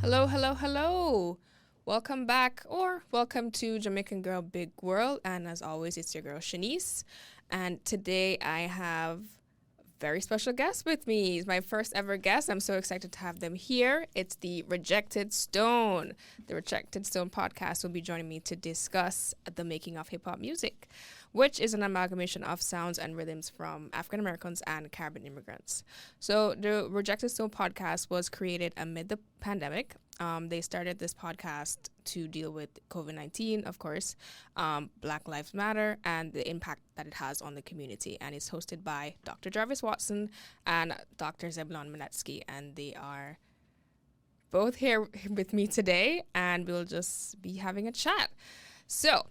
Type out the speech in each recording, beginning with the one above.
Hello, hello, hello. Welcome back or welcome to Jamaican Girl Big World. And as always, it's your girl Shanice. And today I have a very special guest with me. He's my first ever guest. I'm so excited to have them here. It's the Rejected Stone. The Rejected Stone podcast will be joining me to discuss the making of hip hop music, which is an amalgamation of sounds and rhythms from African Americans and Caribbean immigrants. So, the Rejected Stone podcast was created amid the pandemic. They started this podcast to deal with COVID-19, of course, Black Lives Matter, and the impact that it has on the community. And it's hosted by Dr. Jarvis Watson and Dr. Zebulon Manetsky, and they are both here with me today, and we'll just be having a chat. So,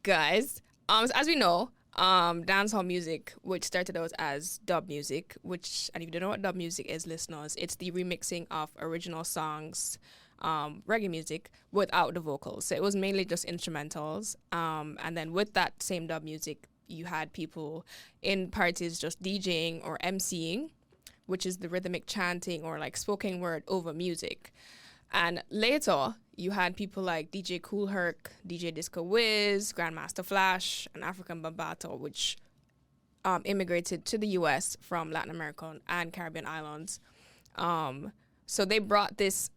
guys, as we know, dancehall music, which started out as dub music, and if you don't know what dub music is, listeners, it's the remixing of original songs, reggae music, without the vocals. So it was mainly just instrumentals. And then with that same dub music, you had people in parties just DJing or MCing, which is the rhythmic chanting or like spoken word over music. And later, you had people like DJ Kool Herc, DJ Disco Wiz, Grandmaster Flash, and African Bambaataa, which immigrated to the U.S. from Latin America and Caribbean islands. So they brought this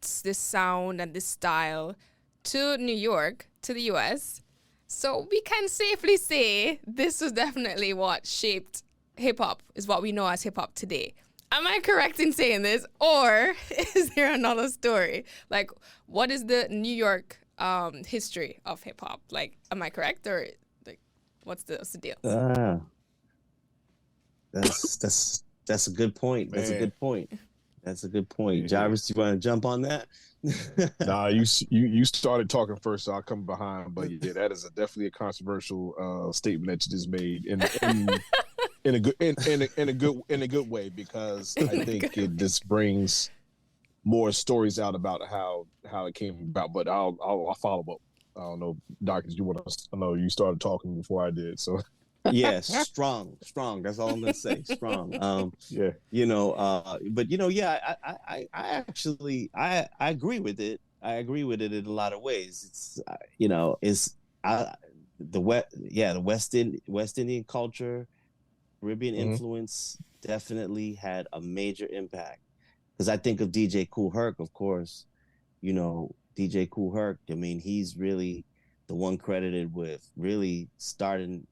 sound and this style to New York, to the U.S. So we can safely say this was definitely what shaped hip-hop, is what we know as hip-hop today. Am I correct in saying this, or is there another story? Like, what is the New York history of hip hop? Like, am I correct, or like, what's the deal? That's a good point. That's a good point. That's a good point. Yeah. Jarvis, do you want to jump on that? Nah, you started talking first, so I'll come behind. But yeah, that is definitely a controversial statement that you just made, in a good way, because I think it just brings more stories out about how it came about. But I'll follow up. I don't know, Doc, you want to? I know you started talking before I did, so. Yes, strong. That's all I'm gonna say. Strong. Yeah. But I actually agree with it. I agree with it in a lot of ways. It's the West Indian culture, Caribbean influence definitely had a major impact. Because I think of DJ Kool Herc, of course. DJ Kool Herc. I mean, he's really the one credited with really starting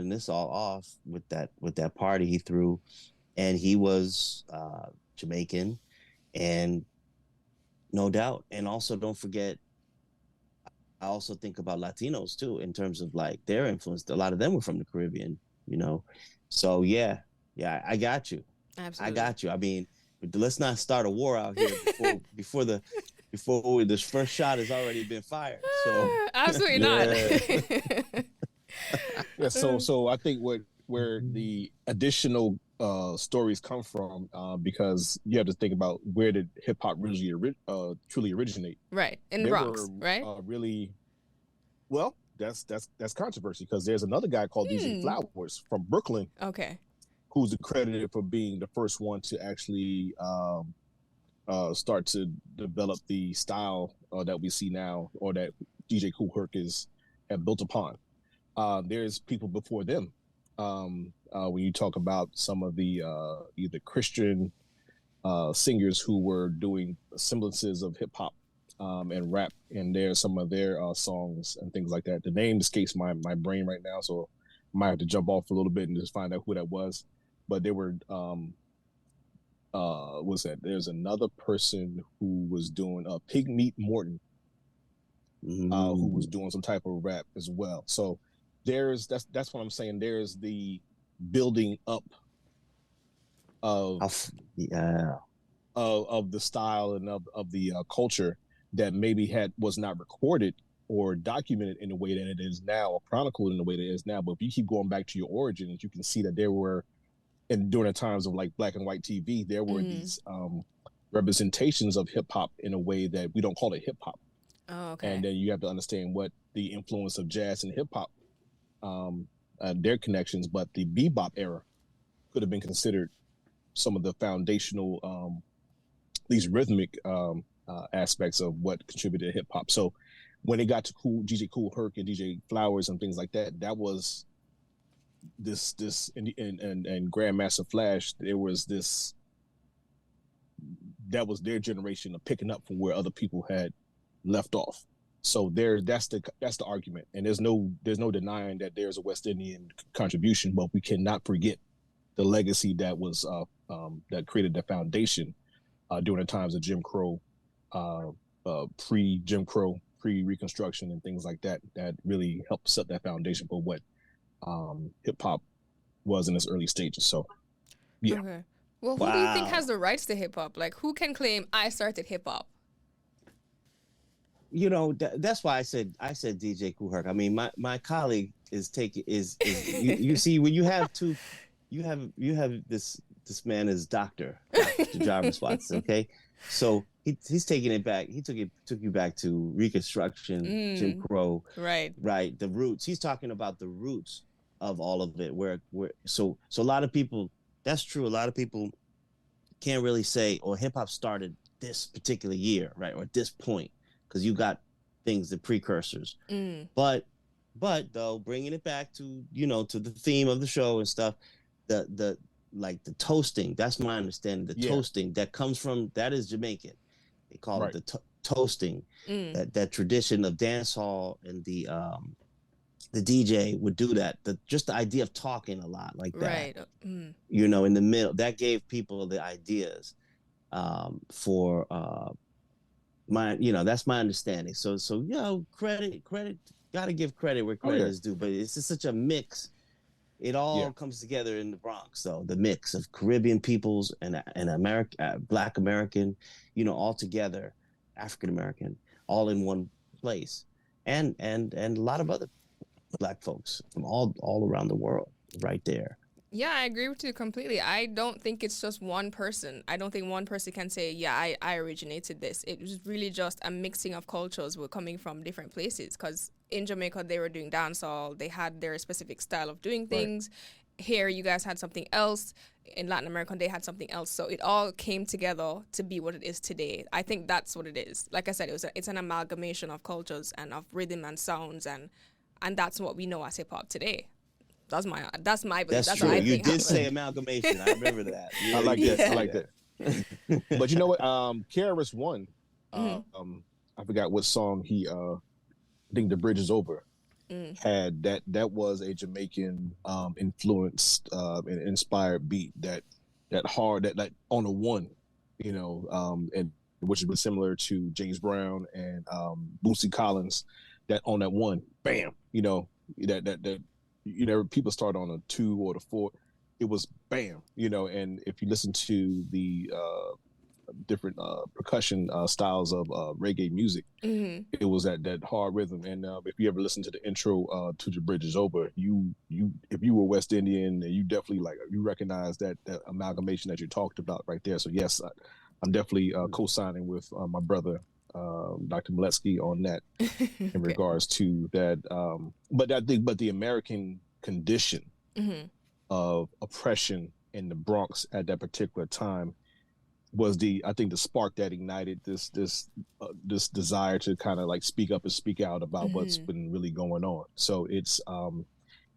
this all off with that party he threw, and he was Jamaican, and no doubt. And also, don't forget, I also think about Latinos too in terms of like their influence. A lot of them were from the Caribbean, So yeah, I got you. Absolutely. I got you. I mean, let's not start a war out here before this first shot has already been fired. So absolutely not. Yeah. So I think where the additional stories come from, because you have to think about where did hip hop really truly originate. Right, in the Bronx, right? Really, well, that's controversy, because there's another guy called DJ Flowers from Brooklyn. Okay. Who's accredited for being the first one to actually start to develop the style that we see now, or that DJ Kool Herc have built upon. There's people before them. When you talk about some of the either Christian singers who were doing semblances of hip hop and rap, and there's some of their songs and things like that. The name escapes my brain right now, so I might have to jump off a little bit and just find out who that was. But they were what's that? There's another person who was doing Pig Meat Morton, who was doing some type of rap as well. So that's what I'm saying. There's the building up of the style and of the culture that maybe was not recorded or documented in the way that it is now, or chronicled in the way that it is now. But if you keep going back to your origins, you can see that there were, and during the times of like black and white TV, there were these representations of hip hop in a way that we don't call it hip hop. Oh, okay. And then you have to understand what the influence of jazz and hip hop, their connections. But the bebop era could have been considered some of the foundational, these rhythmic aspects of what contributed to hip hop. So when it got to DJ Kool Herc and DJ Flowers and things like that, that was this and Grandmaster Flash. There was this, that was their generation of picking up from where other people had left off. So that's the argument, and there's no denying that there's a West Indian contribution, but we cannot forget the legacy that was that created the foundation during the times of Jim Crow, pre-Jim Crow, pre-Reconstruction, and things like that. That really helped set that foundation for what hip hop was in its early stages. So, yeah. Okay. Well, who do you think has the rights to hip hop? Like, who can claim I started hip hop? You know, that's why I said DJ Kool Herc. I mean, my colleague is you see, when you have this man is Dr. Jarvis Watson, okay? So he's taking it back. He took you back to Reconstruction, Jim Crow, right, the roots. He's talking about the roots of all of it. Where so a lot of people, that's true. A lot of people can't really say, or hip hop started this particular year, right, or at this point, because you got things, the precursors. But though, bringing it back to to the theme of the show and stuff, the toasting, that's my understanding. The toasting that comes from, that is Jamaican. They call it the toasting. That tradition of dance hall, and the DJ would do that. Just the idea of talking a lot like that. Right. In the middle, that gave people the ideas for that's my understanding. So credit, gotta give credit where credit is due. But it's just such a mix. It all comes together in the Bronx, though. The mix of Caribbean peoples and American, Black American, all together, African American, all in one place, and a lot of other Black folks from all around the world, right there. Yeah, I agree with you completely. I don't think it's just one person. I don't think one person can say, yeah, I originated this. It was really just a mixing of cultures were coming from different places. Because in Jamaica, they were doing dancehall. They had their specific style of doing things. Right. Here, you guys had something else. In Latin America, they had something else. So it all came together to be what it is today. I think that's what it is. Like I said, it's an amalgamation of cultures and of rhythm and sounds. And that's what we know as hip-hop today. That's my belief. That's true. What I you think did happened. Say amalgamation. I remember that. I like that. I like that. But you know what? KRS-One, I forgot what song he. I think "The Bridge Is Over" had that. That was a Jamaican influenced and inspired beat. That hard. That on a one, and which was similar to James Brown and Bootsy Collins. That on that one, bam. That. People start on a 2 or the 4. It was bam, and if you listen to the different percussion styles of reggae music, it was that hard rhythm. And if you ever listen to the intro to "The Bridge Is Over," you if you were West Indian, you definitely you recognize that amalgamation that you talked about right there. So yes, I'm definitely co-signing with my brother, Dr. Miletsky, on that in regards to that. But the American condition of oppression in the Bronx at that particular time was I think the spark that ignited this desire to kind of speak up and speak out about what's been really going on. So it's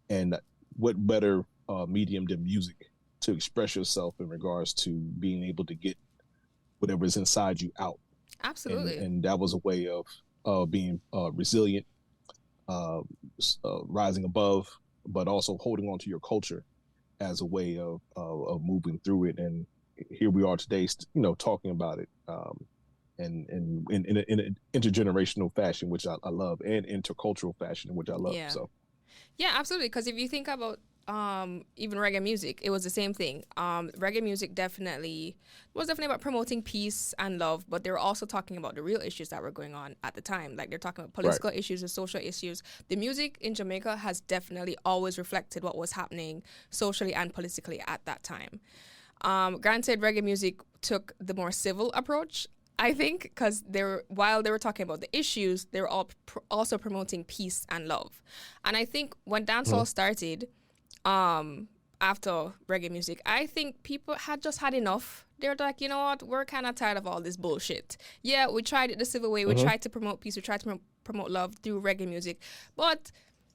and what better medium than music to express yourself in regards to being able to get whatever's inside you out. Absolutely. And that was a way of being resilient, rising above, but also holding on to your culture as a way of moving through it. And here we are today, talking about it, and in an intergenerational fashion, which I love, and intercultural fashion, which I love. Yeah. So, yeah, absolutely. Because if you think about even reggae music, it was the same thing. Reggae music was definitely about promoting peace and love, but they were also talking about the real issues that were going on at the time. Like they're talking about political issues and social issues. The music in Jamaica has definitely always reflected what was happening socially and politically at that time. Granted, reggae music took the more civil approach, I think, because while they were talking about the issues, they were also promoting peace and love. And I think when dancehall started, after reggae music. I think people had just had enough. They're like, you know what? We're kind of tired of all this bullshit. Yeah, we tried it the civil way. We tried to promote peace. We tried to promote love through reggae music. But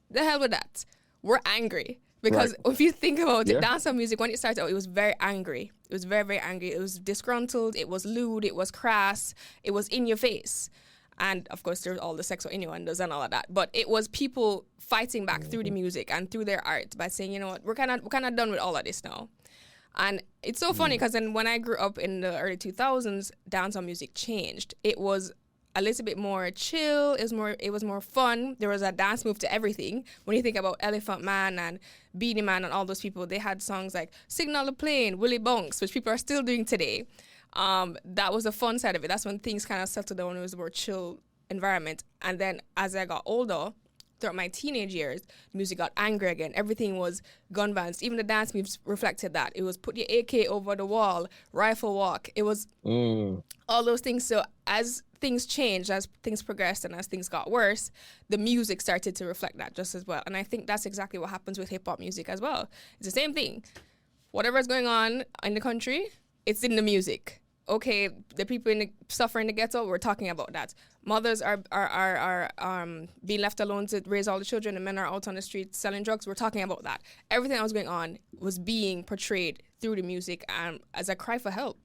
the hell with that. We're angry. Because if you think about it, dancehall music, when it started out, it was very angry. It was very, very angry. It was disgruntled. It was lewd. It was crass. It was in your face. And, of course, there's all the sexual innuendos and all of that. But it was people fighting back through the music and through their art by saying, you know what, we're kind of done with all of this now. And it's so funny because then when I grew up in the early 2000s, dancehall music changed. It was a little bit more chill. It was more fun. There was a dance move to everything. When you think about Elephant Man and Beanie Man and all those people, they had songs like Signal the Plane, Willie Bunks, which people are still doing today. That was the fun side of it. That's when things kind of settled down. It was a more chill environment. And then as I got older, throughout my teenage years, music got angry again. Everything was gun violence. Even the dance moves reflected that. It was put your AK over the wall, rifle walk. It was all those things. So as things changed, as things progressed, and as things got worse, the music started to reflect that just as well. And I think that's exactly what happens with hip-hop music as well. It's the same thing. Whatever's going on in the country, it's in the music. Okay, the people suffering in the ghetto, we're talking about that. Mothers are being left alone to raise all the children, and men are out on the streets selling drugs. We're talking about that. Everything that was going on was being portrayed through the music as a cry for help,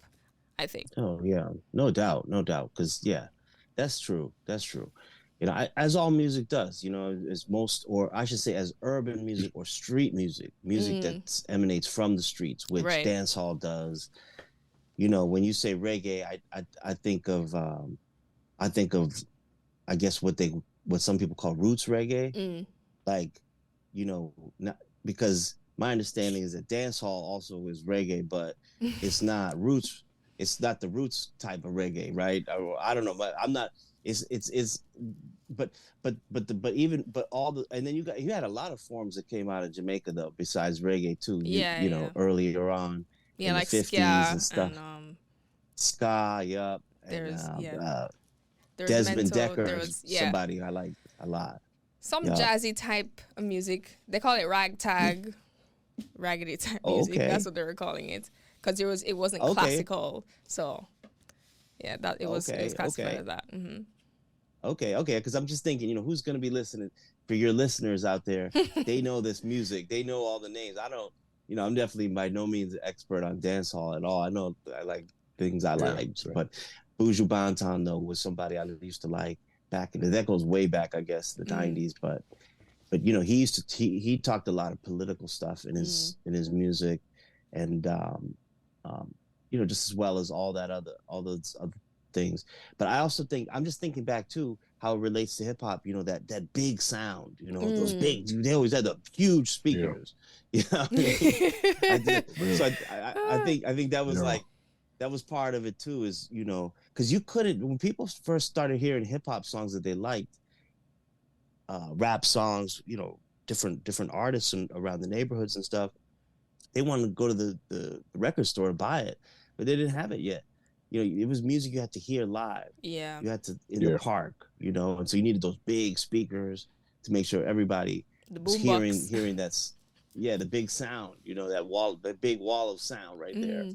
I think. Oh, yeah. No doubt. Because, yeah, that's true. You know, as all music does, you know, as most, or I should say as urban music or street music that emanates from the streets, which dancehall does. You know, when you say reggae, I think of I guess what some people call roots reggae. Like, you know, not because my understanding is that dancehall also is reggae, but it's not roots. It's not the roots type of reggae, right? Or, I don't know, but I'm not. But all the, and then you had a lot of forms that came out of Jamaica though, besides reggae too. You know, earlier on. Yeah, in like the 50s ska and stuff. ska, yup. There's Desmond mental, Decker, somebody I like a lot. Some jazzy type of music. They call it ragtag, raggedy type music. Okay. That's what they were calling it, because it wasn't classical. So yeah, that it was classified as that. Okay, because I'm just thinking, you know, who's going to be listening? For your listeners out there, they know this music. They know all the names. I don't. You know, I'm definitely by no means an expert on dancehall at all. I know I like things I like, but Buju Banton though was somebody I used to like back in the. That goes way back, I guess, the '90s. But you know, he talked a lot of political stuff in his music, and you know, just as well as all those other things. But I also think I'm just thinking back to how it relates to hip hop. You know, that big sound. You know, those big. They always had the huge speakers. Yeah. You know I mean? I think that was that was part of it too. Is, you know, because you couldn't, when people first started hearing hip hop songs that they liked, rap songs, you know, different artists around the neighborhoods and stuff, they wanted to go to the record store and buy it, but they didn't have it yet. You know, it was music you had to hear live. Yeah. You had to in the park, you know, and so you needed those big speakers to make sure everybody was hearing that's the big sound, you know, that big wall of sound right there.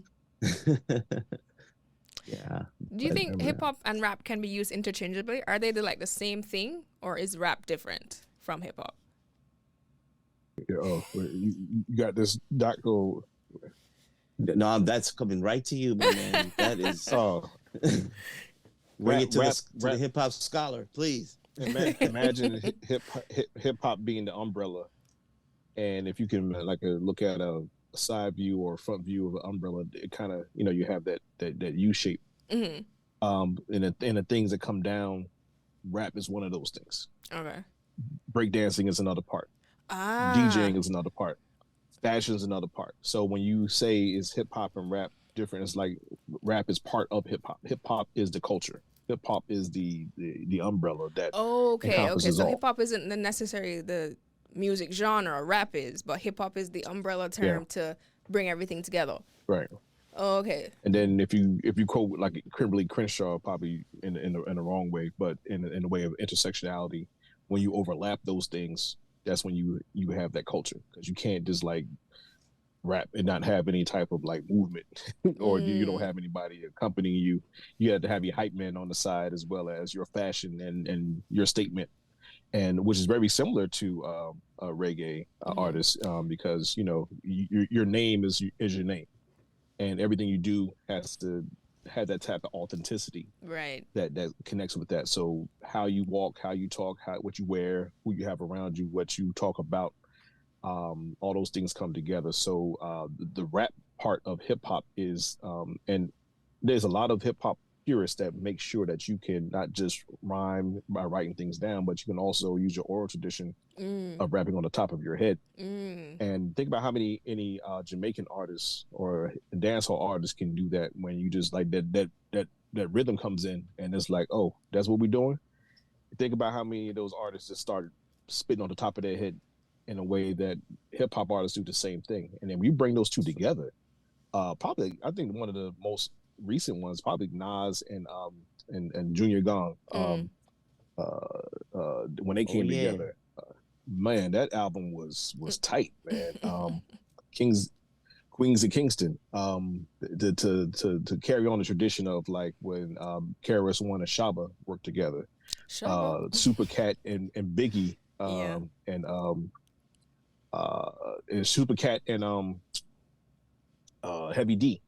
Yeah. Do you think hip hop and rap can be used interchangeably? Are they the same thing, or is rap different from hip hop? Oh, you got this, Doctor. No, that's coming right to you, my man. That is. Bring it to the hip hop scholar, please. Imagine hip hop being the umbrella, and if you can look at a side view or front view of an umbrella, it kind of, you know, you have that U shape. And the things that come down, rap is one of those things. Okay. Breakdancing is another part. DJing is another part. Fashion is another part. So when you say is hip hop and rap different, it's like rap is part of hip hop. Hip hop is the culture. Hip hop is the umbrella that encompasses So all. hip hop isn't necessarily the music genre rap is, but hip hop is the umbrella term to bring everything together. Right. Oh, okay. And then if you quote like Kimberly Crenshaw, probably in the wrong way, but in the way of intersectionality, when you overlap those things, that's when you have that culture, because you can't just like rap and not have any type of like movement, or you don't have anybody accompanying you. You had to have your hype man on the side as well as your fashion and your statement, and which is very similar to a reggae artist, because your name is your name, and everything you do has to have that type of authenticity, right? That connects with that. So how you walk, how you talk, what you wear, who you have around you, what you talk about, all those things come together. So the rap part of hip hop is, and there's a lot of hip hop purists that make sure that you can not just rhyme by writing things down, but you can also use your oral tradition of rapping on the top of your head. And think about how many Jamaican artists or dancehall artists can do that when you just like that rhythm comes in and it's like, oh, that's what we're doing. Think about how many of those artists just started spitting on the top of their head in a way that hip hop artists do the same thing. And then we bring those two together. Probably, I think one of the most recent ones, probably Nas and Junior Gong, when they came together. Man, that album was tight, man. Queens of Kingston, to carry on the tradition of like when KRS One and Shaba worked together, Super Cat and Biggie, and Super Cat and Heavy D.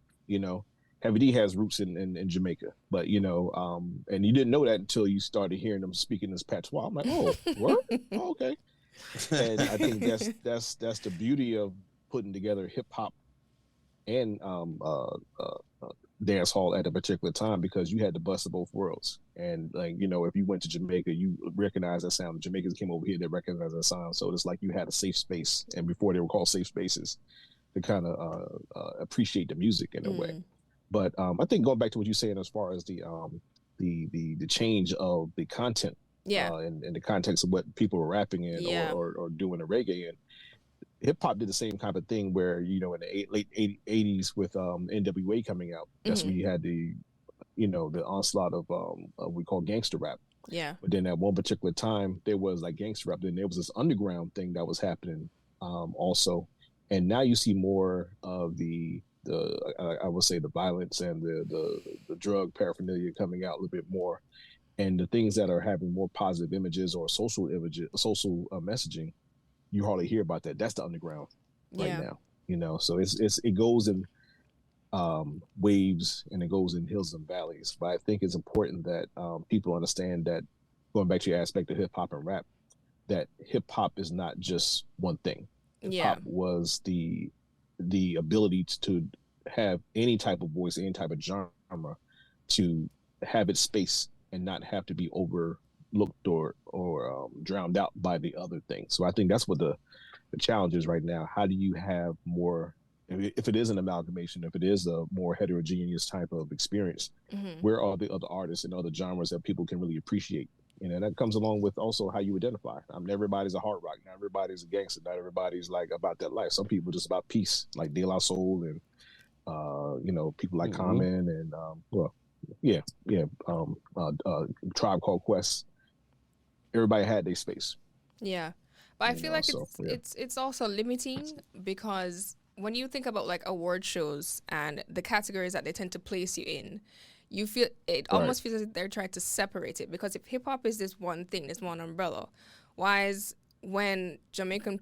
Heavy D has roots in Jamaica, but and you didn't know that until you started hearing them speaking this patois. I'm like, oh, what? Oh, okay. And I think that's the beauty of putting together hip hop and dance hall at a particular time, because you had the bust of both worlds. And like, if you went to Jamaica, you recognize that sound. The Jamaicans came over here, they recognize that sound. So it's like you had a safe space, and before they were called safe spaces, to kind of appreciate the music in a way. But I think going back to what you're saying as far as the change of the content, in the context of what people were rapping in or doing a reggae in, hip hop did the same kind of thing where, in the late 80s with NWA coming out, that's when you had the onslaught of what we call gangster rap. Yeah. But then at one particular time, there was like gangster rap. Then there was this underground thing that was happening also. And now you see more of the I would say the violence and the drug paraphernalia coming out a little bit more. And the things that are having more positive images or social messaging, you hardly hear about that. That's the underground right now. So it goes in waves, and it goes in hills and valleys. But I think it's important that people understand that, going back to your aspect of hip hop and rap, that hip hop is not just one thing. Hip hop was the ability to have any type of voice, any type of genre, to have its space and not have to be overlooked or drowned out by the other things. So I think that's what the challenge is right now. How do you have more, if it is an amalgamation, if it is a more heterogeneous type of experience, where are the other artists and other genres that people can really appreciate? That comes along with also how you identify. Not everybody's a hard rock. Not everybody's a gangster. Not everybody's like about that life. Some people just about peace, like De La Soul and people like Common and Tribe Called Quest. Everybody had their space. Yeah, but I feel like it's also limiting, because when you think about like award shows and the categories that they tend to place you in, you feel it almost feels like they're trying to separate it. Because if hip hop is this one thing, this one umbrella, why is when Jamaican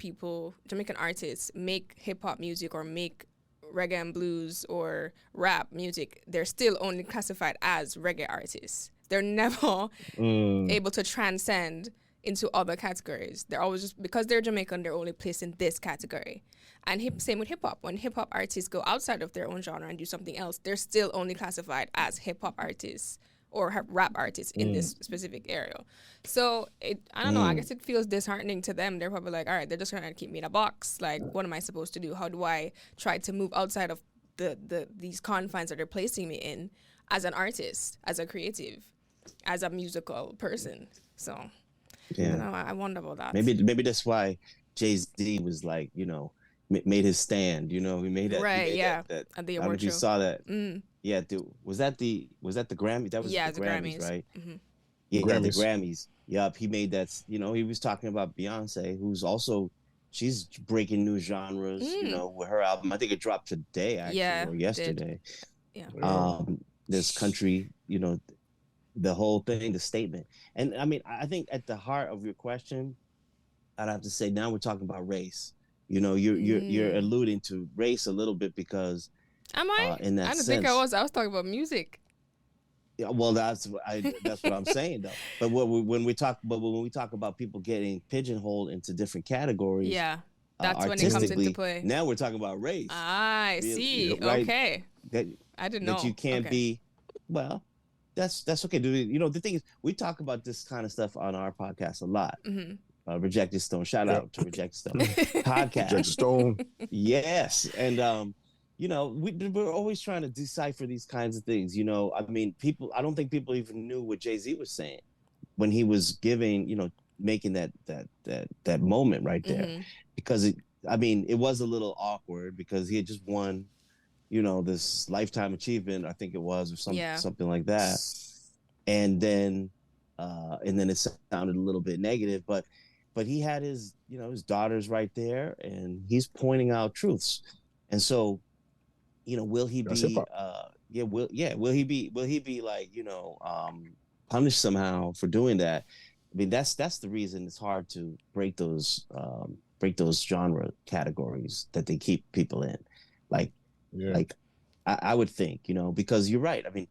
artists make hip hop music or make reggae and blues or rap music, they're still only classified as reggae artists? They're never able to transcend into other categories. They're always just, because they're Jamaican, they're only placed in this category. And same with hip hop. When hip hop artists go outside of their own genre and do something else, they're still only classified as hip hop artists or rap artists in this specific area. So I don't know. I guess it feels disheartening to them. They're probably like, all right, they're just trying to keep me in a box. Like, what am I supposed to do? How do I try to move outside of these confines that they're placing me in as an artist, as a creative, as a musical person? So I wonder about that. Maybe that's why Jay-Z was like, made his stand. He made that. Right. That at the I don't know award if you show. saw that. Yeah. Was that the Grammy? That was the Grammys, right? Yeah, the Grammys. Yup. He made that. He was talking about Beyonce, who's also she's breaking new genres, with her album. I think it dropped today, actually, or yesterday. Yeah. This country, the whole thing, the statement. And I mean, I think at the heart of your question, I'd have to say now we're talking about race. You're alluding to race a little bit because am I? In that I don't sense, think I was. I was talking about music. Yeah, well, that's what I'm saying though. But when we talk about people getting pigeonholed into different categories, yeah, that's when it comes into play. Now we're talking about race. I see. Right? Okay. I didn't know that you can't be. Well, that's okay. The thing is, we talk about this kind of stuff on our podcast a lot. Mm-hmm. Rejected Stone. Shout out to Rejected Stone podcast. Rejected Stone. Yes, and we're always trying to decipher these kinds of things. I mean, I don't think people even knew what Jay-Z was saying when he was giving, making that moment right there, mm-hmm. because it was a little awkward because he had just won, this lifetime achievement, I think it was, or something like that. And then it sounded a little bit negative, but he had his daughters right there and he's pointing out truths. And so, will he be will he be like, punished somehow for doing that? I mean, that's the reason it's hard to break those genre categories that they keep people in. Like I would think, because you're right. I mean,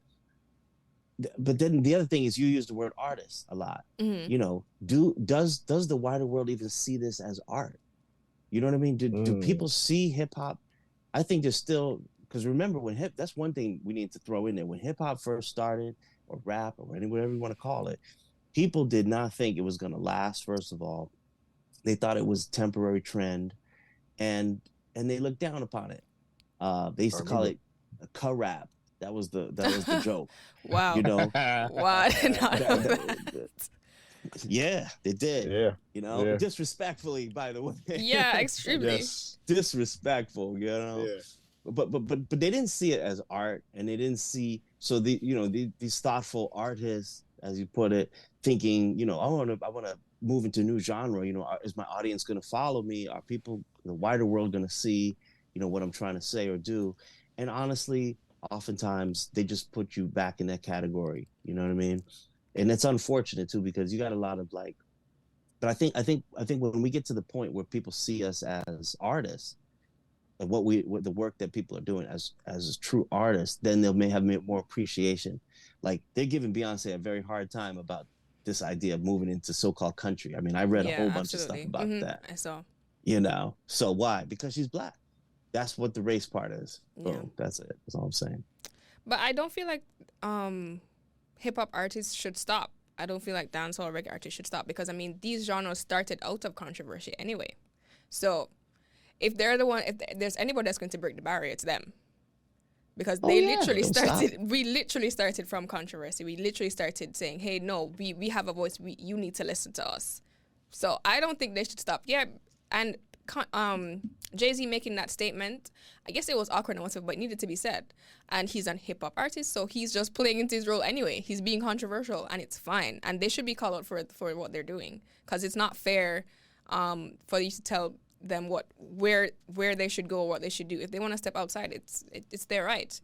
but then the other thing is you use the word artist a lot. Mm-hmm. Does the wider world even see this as art? You know what I mean? Do people see hip hop? I think there's still, because remember that's one thing we need to throw in there. When hip hop first started, or rap, or whatever you want to call it, people did not think it was going to last. First of all, they thought it was a temporary trend, and they looked down upon it. They used to call it a ca-rap. That was the joke. Wow. Wow. I did not know that. Yeah, they did. Yeah. Disrespectfully, by the way. Yeah, extremely. Yes. Disrespectful, Yeah. But they didn't see it as art, and they didn't see, so these thoughtful artists, as you put it, thinking, I want to move into a new genre. Is my audience going to follow me? Are people, the wider world, going to see, what I'm trying to say or do? And honestly, oftentimes they just put you back in that category. You know what I mean? And it's unfortunate too, because you got a lot of like. But I think when we get to the point where people see us as artists, and what the work that people are doing as true artists, then they may have more appreciation. Like, they're giving Beyonce a very hard time about this idea of moving into so-called country. I mean, I read a whole bunch of stuff about that. I saw. So why? Because she's Black. That's what the race part is. Boom. Yeah. That's it. That's all I'm saying. But I don't feel like hip hop artists should stop. I don't feel like dancehall or reggae artists should stop, because I mean, these genres started out of controversy anyway. So if they're the one, if there's anybody that's going to break the barrier, it's them. Because we literally started from controversy. We literally started saying, hey, no, we have a voice. You need to listen to us. So I don't think they should stop. Yeah, and Jay-Z making that statement, I guess it was awkward and whatever, but it needed to be said. And he's an hip-hop artist, so he's just playing into his role anyway. He's being controversial, and it's fine. And they should be called out for what they're doing, because it's not fair for you to tell them where they should go or what they should do. If they want to step outside, it's their right,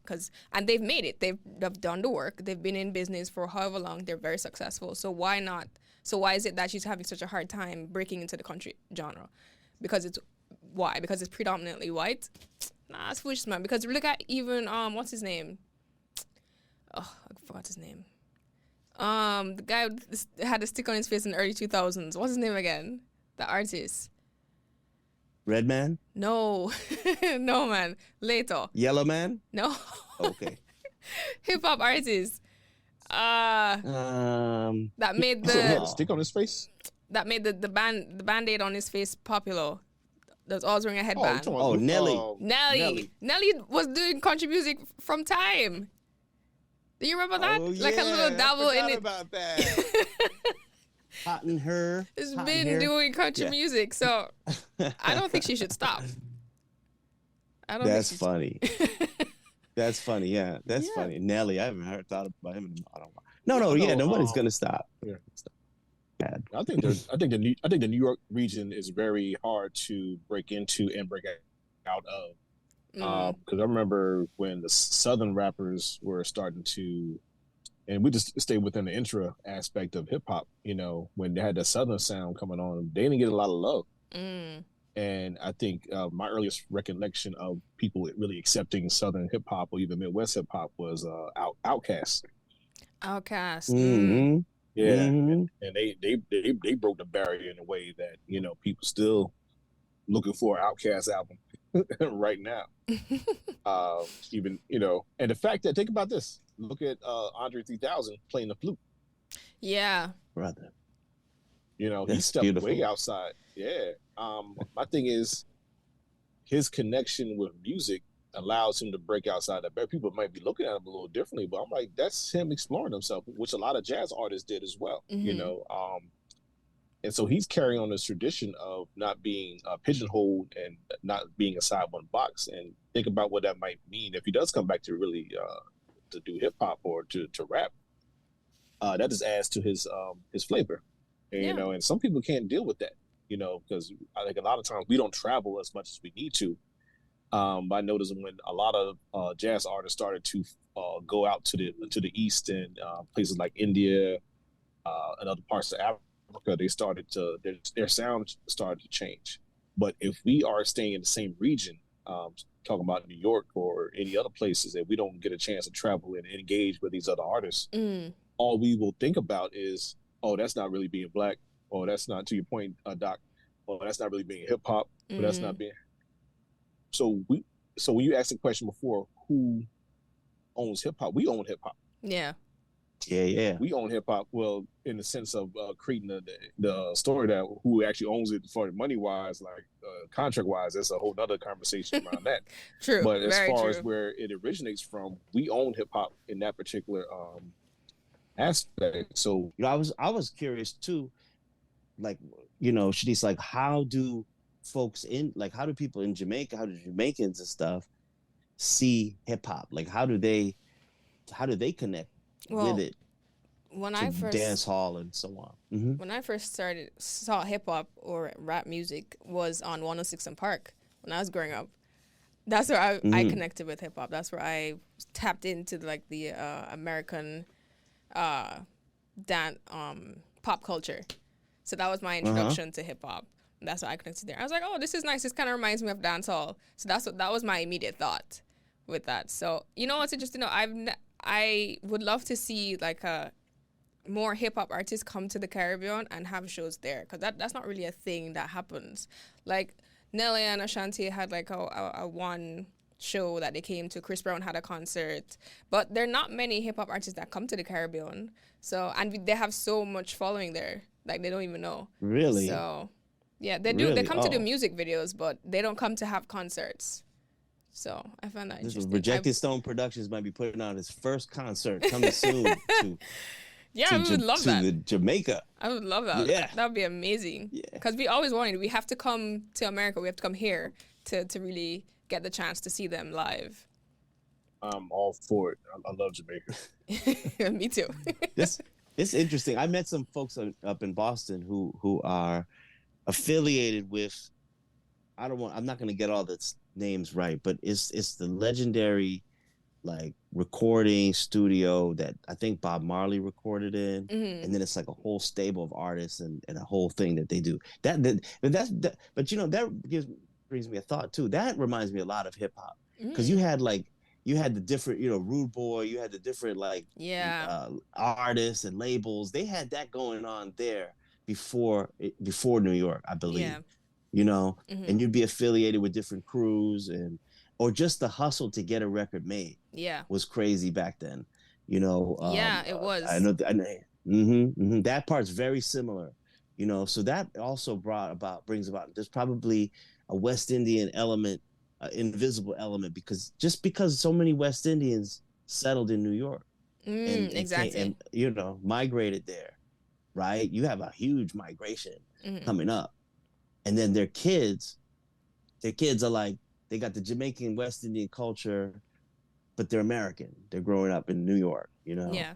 and they've made it. They've done the work. They've been in business for however long. They're very successful. So why not? So why is it that she's having such a hard time breaking into the country genre? Because it's predominantly white. Nah, it's foolish, man. Because look at even what's his name? Oh, I forgot his name. The guy had a stick on his face in the early 2000s. What's his name again? The artist. Redman? No. No, man. Later. Yellow Man? No. Okay. Hip hop artist. That made the stick on his face. That made the band-aid on his face popular. That was always wearing a headband. Nelly. Nelly was doing country music from time. Do you remember that? Oh, like a little dabble in it. About that. Hot in her. It's been doing country music, so I don't think she should stop. That's funny. That's funny. Yeah, that's funny. Nelly, I haven't thought about him in a while. No, nobody's gonna stop. Yeah. I think the New York region is very hard to break into and break out of. Because I remember when the Southern rappers were starting to, and we just stay within the intra aspect of hip hop. You know, when they had the Southern sound coming on, they didn't get a lot of love. And I think my earliest recollection of people really accepting Southern hip hop or even Midwest hip hop was Outkast. Outkast. Mm-hmm. Yeah, Mm-hmm. and they broke the barrier in a way that, you know, people still looking for an Outkast album right now. Even, you know, and the fact that, think about this, look at Andre 3000 playing the flute. Yeah, Brother. You know, That's he stepped beautiful. way outside. Yeah. My thing is his connection with music allows him to break outside that barrier. People might be looking at him a little differently, but I'm like, that's him exploring himself, which a lot of jazz artists did as well. You know, and so he's carrying on this tradition of not being pigeonholed and not being inside one box. And think about what that might mean if he does come back to really to do hip hop or to rap. That just adds to his flavor, and, you know. And some people can't deal with that, you know, because I think a lot of times we don't travel as much as we need to. I noticed when a lot of jazz artists started to go out to the east and places like India and other parts of Africa, they started to their sound started to change. But if we are staying in the same region, talking about New York or any other places, that we don't get a chance to travel and engage with these other artists, all we will think about is, oh, that's not really being black. Oh, that's not, to your point, Doc. Oh, that's not really being hip hop. But that's not being. So when you asked the question before, who owns hip hop? We own hip hop. Yeah. Yeah. We own hip hop. Well, in the sense of creating the story that who actually owns it for money wise, like contract wise, that's a whole other conversation around that. True. But as far true. as where it originates from, we own hip hop in that particular aspect. So, you know, I was curious too, like, you know, Shanice, like, how do people in Jamaica, how do Jamaicans and stuff see hip hop? Like, how do they connect with it? When to I first dance hall and so on. When I first saw hip hop or rap music was on 106 and Park when I was growing up. That's where I connected with hip hop. That's where I tapped into like the American pop culture. So that was my introduction to hip hop. That's why I connected there. I was like, oh, this is nice. This kind of reminds me of dancehall. So that was my immediate thought with that. So, you know what's interesting? I would love to see like more hip hop artists come to the Caribbean and have shows there, because that's not really a thing that happens. Like Nelly and Ashanti had like a one show that they came to. Chris Brown had a concert, but there are not many hip hop artists that come to the Caribbean. So, and they have so much following there, like they don't even know. Really? So, yeah, they do. They come to do music videos, but they don't come to have concerts. So I found that interesting. Rejected Stone Productions might be putting on his first concert coming soon to. Yeah, I would love that. To Jamaica. I would love that. Yeah. That would be amazing. Yeah. Because we always wanted, we have to come to America. We have to come here to really get the chance to see them live. I'm all for it. I love Jamaica. Me too. It's interesting. I met some folks up in Boston who are affiliated with, I'm not going to get all the names right, but it's the legendary like recording studio that I think Bob Marley recorded in, and then it's like a whole stable of artists and a whole thing that they do. But you know, that brings me a thought too. That reminds me a lot of hip hop, because you had the different, you know, Rude Boy, you had the different like artists and labels. They had that going on there before New York, I believe. Yeah. You know, and you'd be affiliated with different crews or just the hustle to get a record made. Yeah, was crazy back then. You know. It was. I know. That part's very similar. You know, so that also brings about. There's probably a West Indian element, invisible element, because so many West Indians settled in New York, and you know, migrated there, right? You have a huge migration coming up, and then their kids are like, they got the Jamaican West Indian culture, but they're American. They're growing up in New York, you know? Yeah.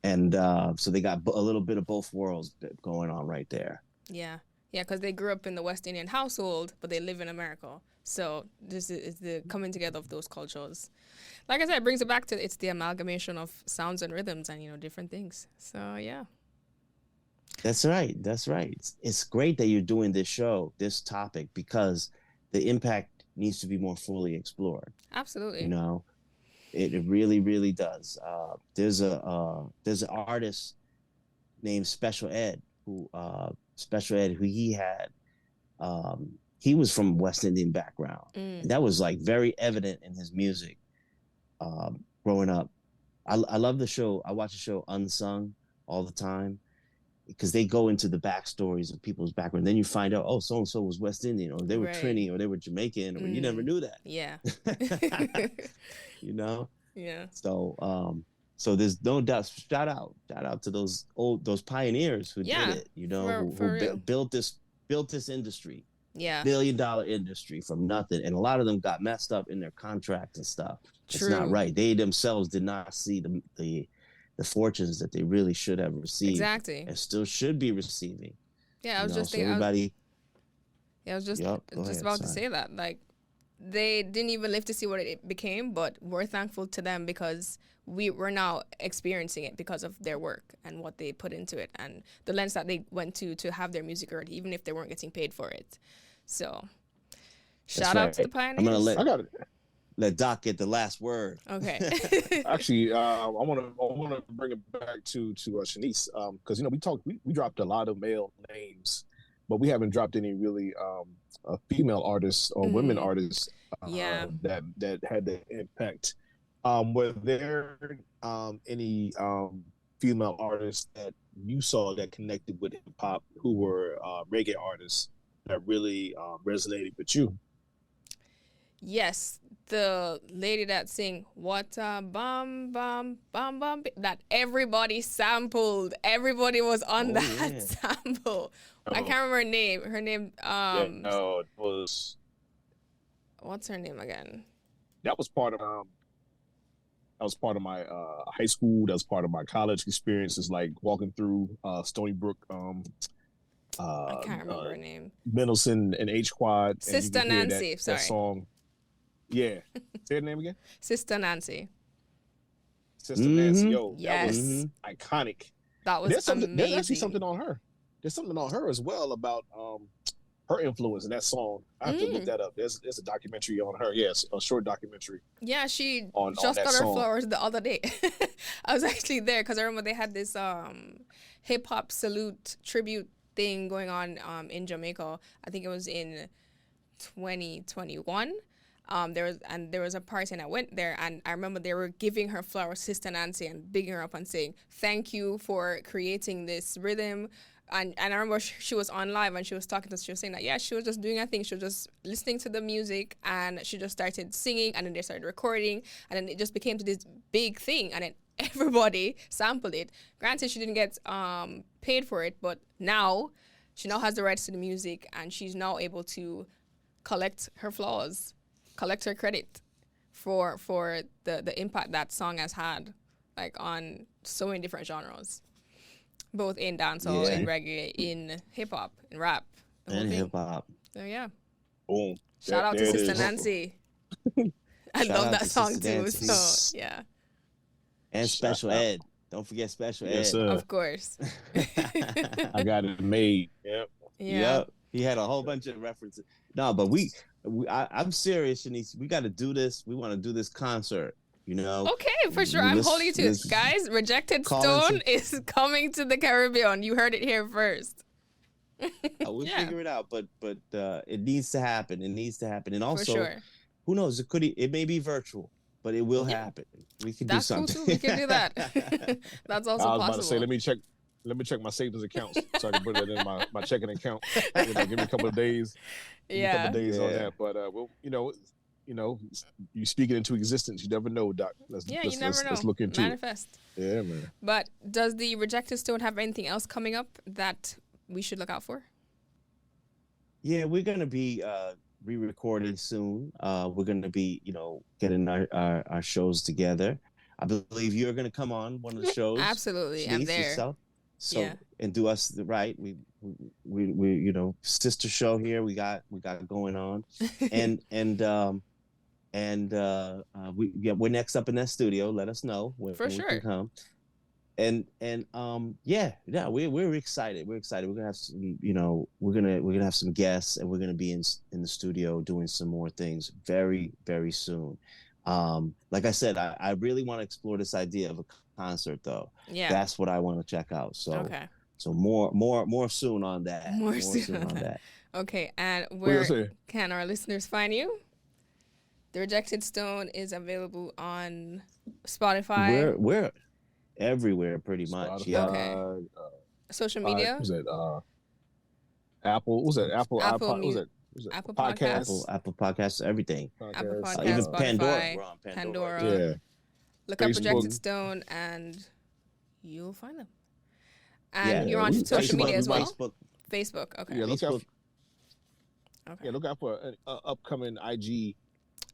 And so they got a little bit of both worlds going on right there. Yeah. Yeah, because they grew up in the West Indian household, but they live in America. So this is the coming together of those cultures. Like I said, it brings it back to it's the amalgamation of sounds and rhythms and, different things. So, yeah. That's right. That's right. It's great that you're doing this show, this topic, because the impact needs to be more fully explored. Absolutely. It really, really does. There's an artist named Special Ed who he had. He was from West Indian background. And that was like very evident in his music growing up. I love the show. I watch the show Unsung all the time because they go into the backstories of people's background. Then you find out, oh, so and so was West Indian, or they were Trini, or they were Jamaican, or you never knew that. Yeah. Yeah. So there's no doubt. Shout out to those pioneers who did it. Who built this industry. Yeah. $1 billion industry from nothing, and a lot of them got messed up in their contracts and stuff. True. It's not right. They themselves did not see the fortunes that they really should have received. Exactly. And still should be receiving. Yeah, I was just thinking. I was just about to say that. Like, they didn't even live to see what it became, but we're thankful to them because we're now experiencing it because of their work and what they put into it and the lens that they went to have their music heard, even if they weren't getting paid for it. So, shout out to the pioneers. I'm gonna let Doc get the last word. Okay. Actually, I want to bring it back to Shanice, because we dropped a lot of male names, but we haven't dropped any really female artists or women artists that had the impact. Were there any female artists that you saw that connected with hip hop who were reggae artists that really resonated with you? Yes, the lady that sing "What a Bum Bum Bum Bum" that everybody sampled. Everybody was on that sample. I can't remember her name. It was. What's her name again? That was part of my high school. That was part of my college experiences, like walking through Stony Brook. I can't remember her name. Middleton and H Quad. Sister Nancy. Sorry. That song. Yeah. Say her name again? Sister Nancy. Sister Nancy. Yo, yes. That was iconic. That was amazing. There's actually something on her. There's something on her as well about her influence in that song. I have to look that up. There's a documentary on her. Yes, a short documentary. Yeah, she just got her flowers the other day. I was actually there because I remember they had this hip hop salute tribute thing going on in Jamaica. I think it was in 2021. There was a party and I went there and I remember they were giving her flowers, Sister Nancy, and bigging her up and saying, "Thank you for creating this rhythm." And I remember she was on live and she was talking to us. She was saying that, she was just doing her thing. She was just listening to the music and she just started singing and then they started recording and then it just became to this big thing. And then everybody sampled it. Granted, she didn't get paid for it, but now she now has the rights to the music and she's now able to collect her flowers, collect her credit for the impact that song has had, like on so many different genres. Both in dancehall, in reggae, in hip hop, in rap, and hip hop. So yeah. Boom! Shout out to Sister Nancy. I love that song too. So yeah. And Special Ed. Don't forget Special Ed. Sir. Of course. I got it made. Yep. Yeah. Yep. He had a whole bunch of references. No, but I'm serious, Shanice. We got to do this. We want to do this concert. Okay, for sure. I'm holding you to it. Guys, Rejected Stone is coming to the Caribbean. You heard it here first. We'll figure it out, but it needs to happen. It needs to happen. And also, for sure. Who knows? It may be virtual, but it will happen. We can do something. That's cool too. We can do that. That's also possible. I was about to say, let me check my savings accounts so I can put that in my checking account. Give me a couple of days. Yeah. A couple of days on that. But you speak it into existence. You never know, Doc. You never know. Let's look into Manifest. It. Yeah, man. But does the Rejected Stone have anything else coming up that we should look out for? Yeah, we're gonna be re-recorded soon. We're gonna be, getting our shows together. I believe you're going to come on one of the shows. Absolutely, I'm Shanice, there. yourself. So Yeah. and do us the right. We you know, sister show here. We got going on, and we're next up in that studio. Let us know when For we sure. can come. And we're excited. We're excited. We're gonna have some, you know, we're gonna have some guests, and we're gonna be in the studio doing some more things very, very soon. Like I said, I really want to explore this idea of a concert, though. Yeah. That's what I want to check out. So Okay. so more soon on that. More soon on that. Okay, and Well, where can our listeners find you? The Rejected Stone is available on Spotify. We're everywhere pretty much. Spotify, Yeah. Okay. Social media. Was it Apple? Was it Apple? Apple iPod? Was it Apple podcast? Podcasts. Apple Podcasts, everything. Apple Podcast, Podcasts, Even Spotify, Pandora. We're on Pandora. Yeah. Look up Facebook. Rejected Stone and you'll find them. And Yeah, you're on social media as well? Facebook. Facebook, okay. Yeah, look out. Okay. Yeah, look out for an upcoming IG.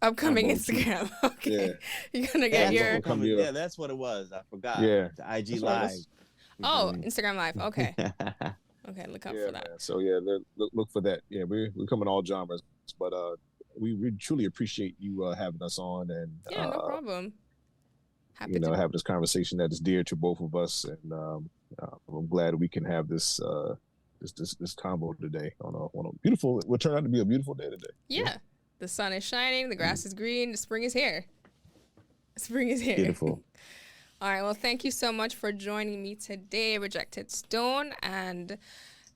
Upcoming combo. Instagram. Okay. Yeah. You're going to get your... Yeah, that's what it was. I forgot. Yeah. The IG That's Live. Oh, Instagram Live. Okay. Okay, look out Yeah, for that. man. So yeah, look for that. Yeah, we're coming all genres, but we truly appreciate you having us on, and Yeah, no problem. Happy you know, to. having this conversation that is dear to both of us, and I'm glad we can have this this combo today on a beautiful. It will turn out to be a beautiful day today. Yeah. The sun is shining, the grass is green, the spring is here. Spring is here. Beautiful. All right, well, thank you so much for joining me today, Rejected Stone, and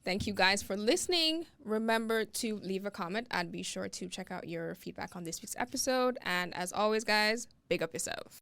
thank you guys for listening. Remember to leave a comment and be sure to check out your feedback on this week's episode. And as always, guys, big up yourself.